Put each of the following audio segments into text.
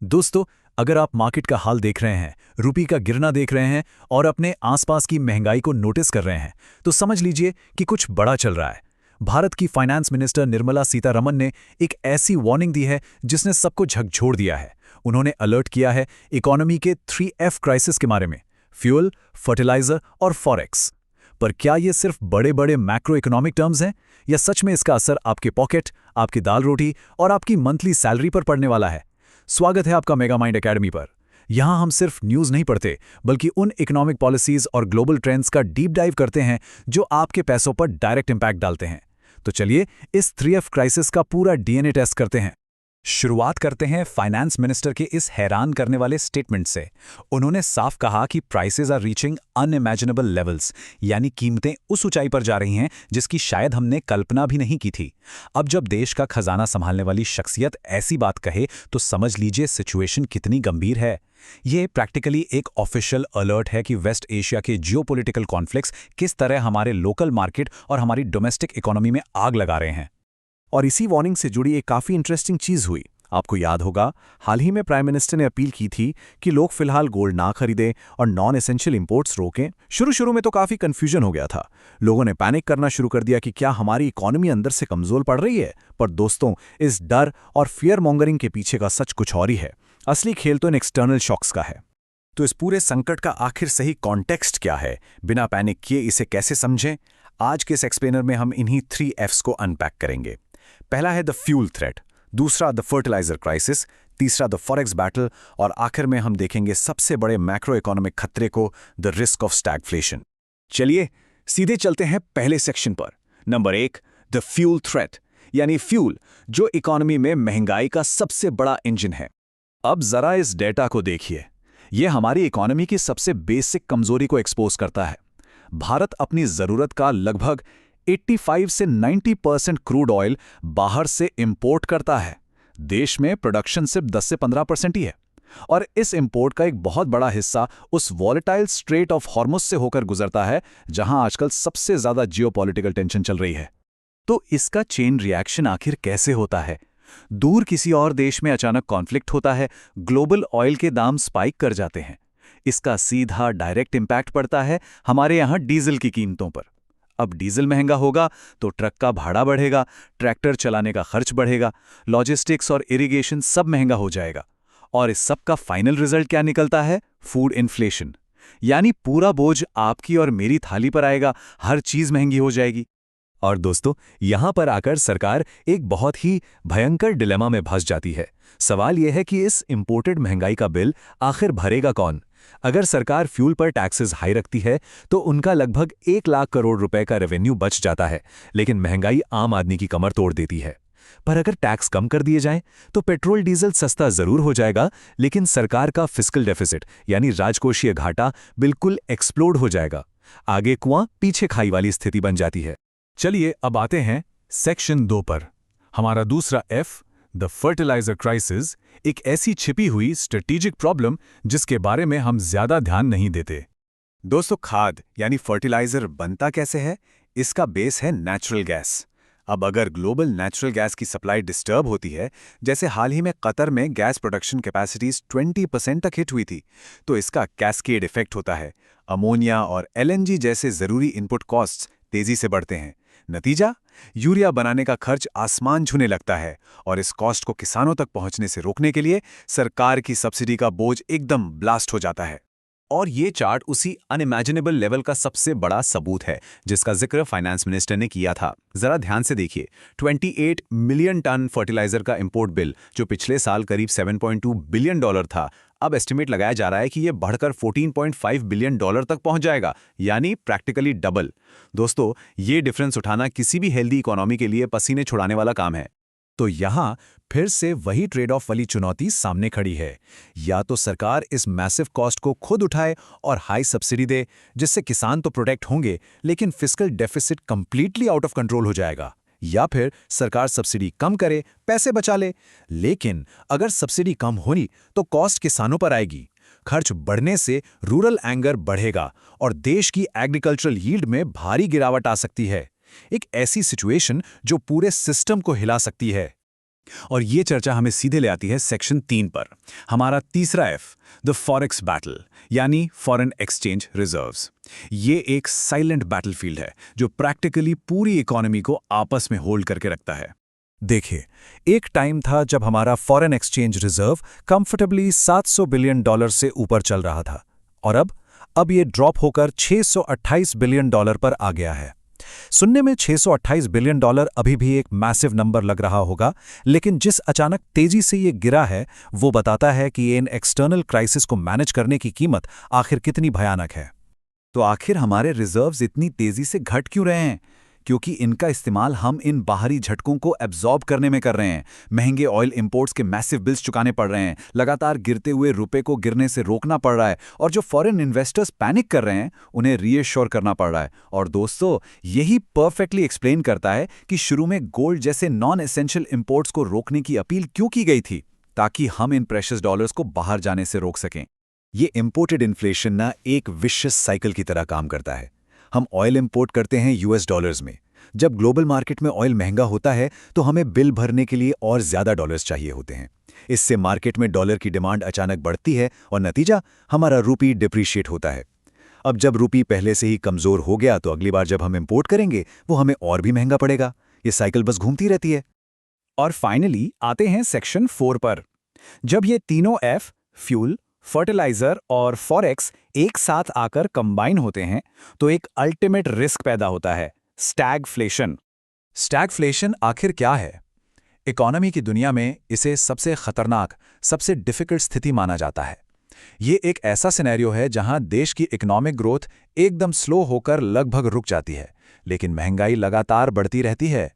दोस्तों, अगर आप मार्केट का हाल देख रहे हैं, रुपये का गिरना देख रहे हैं और अपने आसपास की महंगाई को नोटिस कर रहे हैं, तो समझ लीजिए कि कुछ बड़ा चल रहा है। भारत की फाइनेंस मिनिस्टर निर्मला सीतारमण ने एक ऐसी वार्निंग दी है जिसने सबको झकझोर दिया है। उन्होंने अलर्ट किया है इकोनॉमी के 3F क्राइसिस के बारे में: फ्यूल, फर्टिलाइजर और फॉरेक्स। पर क्या ये सिर्फ बड़े बड़े मैक्रो इकोनॉमिक टर्म्स हैं, या सच में इसका असर आपके पॉकेट, आपकी दाल रोटी और आपकी मंथली सैलरी पर पड़ने वाला है? स्वागत है आपका मेगा माइंड एकेडमी पर। यहाँ हम सिर्फ न्यूज़ नहीं पढ़ते, बल्कि उन इकोनॉमिक पॉलिसीज़ और ग्लोबल ट्रेंड्स का डीप डाइव करते हैं जो आपके पैसों पर डायरेक्ट इम्पैक्ट डालते हैं। तो चलिए इस 3F क्राइसिस का पूरा डीएनए टेस्ट करते हैं। शुरुआत करते हैं फाइनेंस मिनिस्टर के इस हैरान करने वाले स्टेटमेंट से। उन्होंने साफ कहा कि prices are reaching unimaginable levels, यानी कीमतें उस ऊंचाई पर जा रही हैं जिसकी शायद हमने कल्पना भी नहीं की थी। अब जब देश का खजाना संभालने वाली शख्सियत ऐसी बात कहे तो समझ लीजिए सिचुएशन कितनी गंभीर है। ये प्रैक्टिकली एक ऑफिशियल अलर्ट है कि वेस्ट एशिया के जियोपॉलिटिकल कॉन्फ्लिक्ट्स किस तरह हमारे लोकल मार्केट और हमारी डोमेस्टिक इकोनॉमी में आग लगा रहे हैं। और इसी वार्निंग से जुड़ी एक काफ़ी इंटरेस्टिंग चीज़ हुई। आपको याद होगा, हाल ही में प्राइम मिनिस्टर ने अपील की थी कि लोग फिलहाल गोल्ड ना खरीदें और नॉन एसेंशियल इंपोर्ट्स रोकें। शुरू में तो काफ़ी कंफ्यूजन हो गया था। लोगों ने पैनिक करना शुरू कर दिया कि क्या हमारी इकोनॉमी अंदर से कमज़ोर पड़ रही है। पर दोस्तों, इस डर और फियर मॉन्गरिंग के पीछे का सच कुछ और ही है। असली खेल तो इन एक्सटर्नल शॉक्स का है। तो इस पूरे संकट का आखिर सही कॉन्टेक्स्ट क्या है? बिना पैनिक किए इसे कैसे समझें? आज के इस एक्सप्लेनर में हम इन्हीं 3Fs को अनपैक करेंगे। पहला है द फ्यूल थ्रेट, दूसरा द फर्टिलाइजर क्राइसिस, तीसरा द फॉरेक्स बैटल और आखिर में हम देखेंगे सबसे बड़े मैक्रो इकोनॉमिक खतरे को, द रिस्क ऑफ स्टैगफ्लेशन। चलिए सीधे चलते हैं पहले सेक्शन पर। नंबर 1, द फ्यूल थ्रेट, यानी फ्यूल जो इकोनॉमी में महंगाई का सबसे बड़ा इंजन है। अब जरा इस डेटा को देखिए। यह हमारी इकोनॉमी की सबसे बेसिक कमजोरी को एक्सपोज करता है। भारत अपनी जरूरत का लगभग 85 से 90% क्रूड ऑयल बाहर से इंपोर्ट करता है। देश में प्रोडक्शन सिर्फ 10 से 15% ही है। और इस इंपोर्ट का एक बहुत बड़ा हिस्सा उस वॉलेटाइल स्ट्रेट ऑफ हॉर्मुज से होकर गुजरता है जहां आजकल सबसे ज्यादा जियोपॉलिटिकल टेंशन चल रही है। तो इसका चेन रिएक्शन आखिर कैसे होता है? दूर किसी और देश में अचानक कॉन्फ्लिक्ट होता है, ग्लोबल ऑयल के दाम स्पाइक कर जाते हैं। इसका सीधा डायरेक्ट इंपैक्ट पड़ता है हमारे यहाँ डीजल की कीमतों पर। अब डीजल महंगा होगा तो ट्रक का भाड़ा बढ़ेगा, ट्रैक्टर चलाने का खर्च बढ़ेगा, लॉजिस्टिक्स और इरिगेशन सब महंगा हो जाएगा। और इस सब का फाइनल रिजल्ट क्या निकलता है? Food inflation. यानी पूरा बोझ आपकी और मेरी थाली पर आएगा, हर चीज महंगी हो जाएगी। और दोस्तों, यहां पर आकर सरकार एक बहुत ही भयंकर डिलेमा में फंस जाती है। सवाल यह है कि इस इंपोर्टेड महंगाई का बिल आखिर भरेगा कौन? अगर सरकार फ्यूल पर टैक्सेस हाई रखती है तो उनका लगभग 1 लाख करोड़ रुपए का रेवेन्यू बच जाता है, लेकिन महंगाई आम आदमी की कमर तोड़ देती है। पर अगर टैक्स कम कर दिए जाएं तो पेट्रोल डीजल सस्ता जरूर हो जाएगा, लेकिन सरकार का फिस्कल डेफिसिट यानी राजकोषीय घाटा बिल्कुल एक्सप्लोड हो जाएगा। आगे कुआं पीछे खाई वाली स्थिति बन जाती है। चलिए अब आते हैं सेक्शन 2 पर। हमारा दूसरा F, द फर्टिलाइजर क्राइसिस, एक ऐसी छिपी हुई स्ट्रेटेजिक प्रॉब्लम जिसके बारे में हम ज्यादा ध्यान नहीं देते। दोस्तों, खाद यानी फर्टिलाइजर बनता कैसे है? इसका बेस है नेचुरल गैस। अब अगर ग्लोबल नेचुरल गैस की सप्लाई डिस्टर्ब होती है, जैसे हाल ही में कतर में गैस प्रोडक्शन कैपेसिटीज 20% तक हिट हुई थी, तो इसका कैस्केड इफेक्ट होता है। अमोनिया और LNG जैसे जरूरी इनपुट कॉस्ट्स तेजी से बढ़ते हैं। नतीजा, यूरिया बनाने का खर्च आसमान छूने लगता है और इस कॉस्ट को किसानों तक पहुंचने से रोकने के लिए सरकार की सब्सिडी का बोझ एकदम ब्लास्ट हो जाता है। और ये चार्ट उसी अनइमेजिनेबल लेवल का सबसे बड़ा सबूत है जिसका जिक्र फाइनेंस मिनिस्टर ने किया था। जरा ध्यान से देखिए, 28 मिलियन टन फर्टिलाइजर का इंपोर्ट बिल जो पिछले साल करीब $7.2 बिलियन था, अब एस्टिमेट लगाया जा रहा है कि यह बढ़कर $14.5 बिलियन तक पहुंच जाएगा, यानी प्रैक्टिकली डबल। दोस्तों, ये डिफरेंस उठाना किसी भी हेल्दी इकोनॉमी के लिए पसीने छुड़ाने वाला काम है। तो यहां फिर से वही ट्रेड ऑफ वाली चुनौती सामने खड़ी है। या तो सरकार इस मैसिव कॉस्ट को खुद उठाए और हाई सब्सिडी दे, जिससे किसान तो प्रोटेक्ट होंगे लेकिन fiscal deficit completely out of control हो जाएगा, या फिर सरकार सब्सिडी कम करे, पैसे बचा ले। लेकिन अगर सब्सिडी कम होनी तो कॉस्ट किसानों पर आएगी, खर्च बढ़ने से रूरल एंगर बढ़ेगा और देश की एग्रीकल्चरल यील्ड में भारी गिरावट आ सकती है। एक ऐसी सिचुएशन जो पूरे सिस्टम को हिला सकती है। और ये चर्चा हमें सीधे ले आती है सेक्शन 3 पर, हमारा तीसरा एफ, द फॉरेक्स बैटल, यानी फॉरेन एक्सचेंज रिजर्व्स। ये एक साइलेंट बैटलफील्ड है जो प्रैक्टिकली पूरी इकोनॉमी को आपस में होल्ड करके रखता है। देखिए, एक टाइम था जब हमारा foreign exchange reserve comfortably $700 billion से ऊपर चल रहा था, और अब ये ड्रॉप होकर $628 बिलियन पर आ गया है। सुनने में $628 बिलियन अभी भी एक मैसिव नंबर लग रहा होगा, लेकिन जिस अचानक तेजी से ये गिरा है वो बताता है कि इन एक्सटर्नल क्राइसिस को मैनेज करने की कीमत आखिर कितनी भयानक है। तो आखिर हमारे रिजर्व्स इतनी तेजी से घट क्यों रहे हैं? क्योंकि इनका इस्तेमाल हम इन बाहरी झटकों को एब्जॉर्ब करने में कर रहे हैं। महंगे ऑयल इंपोर्ट्स के मैसिव बिल्स चुकाने पड़ रहे हैं, लगातार गिरते हुए रुपए को गिरने से रोकना पड़ रहा है, और जो फॉरेन इन्वेस्टर्स पैनिक कर रहे हैं उन्हें रीएश्योर करना पड़ रहा है। और दोस्तों, यही परफेक्टली एक्सप्लेन करता है कि शुरू में गोल्ड जैसे नॉन एसेंशियल इंपोर्ट्स को रोकने की अपील क्यों की गई थी, ताकि हम इन प्रेशियस डॉलर्स को बाहर जाने से रोक सकें। ये इंपोर्टेड इन्फ्लेशन ना एक विशियस साइकिल की तरह काम करता है। हम ऑयल इंपोर्ट करते हैं यूएस डॉलर्स में। जब ग्लोबल मार्केट में ऑयल महंगा होता है तो हमें बिल भरने के लिए और ज्यादा डॉलर्स चाहिए होते हैं। इससे मार्केट में डॉलर की डिमांड अचानक बढ़ती है और नतीजा हमारा रूपी डिप्रिशिएट होता है। अब जब रूपी पहले से ही कमजोर हो गया तो अगली बार जब हम इंपोर्ट करेंगे वो हमें और भी महंगा पड़ेगा। ये साइकिल बस घूमती रहती है। और फाइनली आते हैं सेक्शन 4 पर। जब ये तीनों एफ, फ्यूल, फर्टिलाइजर और फॉरेक्स एक साथ आकर कंबाइन होते हैं तो एक अल्टीमेट रिस्क पैदा होता है, स्टैगफ्लेशन। स्टैगफ्लेशन आखिर क्या है? इकोनॉमी की दुनिया में इसे सबसे खतरनाक, सबसे डिफिकल्ट स्थिति माना जाता है। ये एक ऐसा सिनेरियो है जहां देश की इकोनॉमिक ग्रोथ एकदम स्लो होकर लगभग रुक जाती है, लेकिन महंगाई लगातार बढ़ती रहती है।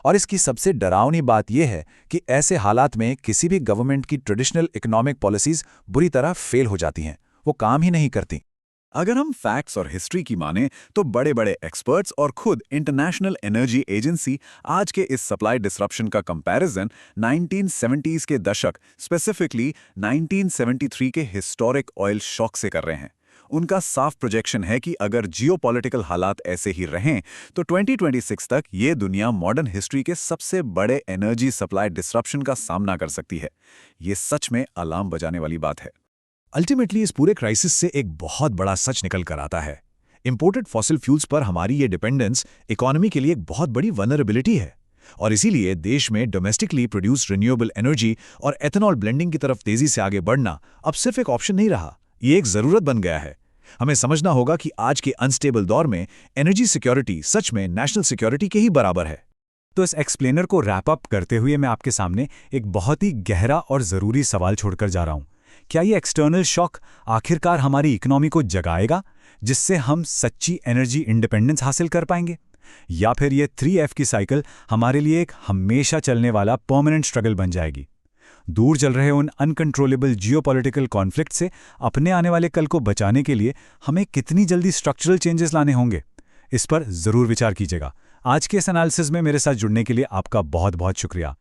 और इसकी सबसे डरावनी बात यह है कि ऐसे हालात में किसी भी गवर्नमेंट की ट्रेडिशनल इकोनॉमिक पॉलिसीज बुरी तरह फेल हो जाती हैं, वो काम ही नहीं करती। अगर हम फैक्ट्स और हिस्ट्री की माने तो बड़े बड़े एक्सपर्ट्स और खुद इंटरनेशनल एनर्जी एजेंसी आज के इस सप्लाई डिसरप्शन का कंपैरिजन 1970s के दशक, स्पेसिफिकली 1973 के हिस्टोरिक ऑयल शॉक से कर रहे हैं। उनका साफ प्रोजेक्शन है कि अगर जियोपॉलिटिकल हालात ऐसे ही रहें तो 2026 तक ये दुनिया मॉडर्न हिस्ट्री के सबसे बड़े एनर्जी सप्लाई डिसरप्शन का सामना कर सकती है। ये सच में अलार्म बजाने वाली बात है। अल्टीमेटली इस पूरे क्राइसिस से एक बहुत बड़ा सच निकल कर आता है। इंपोर्टेड फॉसिल फ्यूल्स पर हमारी ये डिपेंडेंस इकोनॉमी के लिए एक बहुत बड़ी वनरेबिलिटी है, और इसीलिए देश में डोमेस्टिकली प्रोड्यूस रिन्यूएबल एनर्जी और एथेनॉल ब्लेंडिंग की तरफ तेजी से आगे बढ़ना अब सिर्फ एक ऑप्शन नहीं रहा, ये एक जरूरत बन गया है। हमें समझना होगा कि आज के अनस्टेबल दौर में एनर्जी सिक्योरिटी सच में नेशनल सिक्योरिटी के ही बराबर है। तो इस एक्सप्लेनर को रैप अप करते हुए मैं आपके सामने एक बहुत ही गहरा और ज़रूरी सवाल छोड़कर जा रहा हूं। क्या ये एक्सटर्नल शॉक आखिरकार हमारी इकोनॉमी को जगाएगा, जिससे हम सच्ची एनर्जी इंडिपेंडेंस हासिल कर पाएंगे? या फिर ये 3F की साइकिल हमारे लिए एक हमेशा चलने वाला परमानेंट स्ट्रगल बन जाएगी? दूर चल रहे उन अनकंट्रोलेबल जियोपॉलिटिकल कॉन्फ्लिक्ट से अपने आने वाले कल को बचाने के लिए हमें कितनी जल्दी स्ट्रक्चरल चेंजेस लाने होंगे? इस पर ज़रूर विचार कीजिएगा। आज के इस एनालिसिस में मेरे साथ जुड़ने के लिए आपका बहुत बहुत शुक्रिया।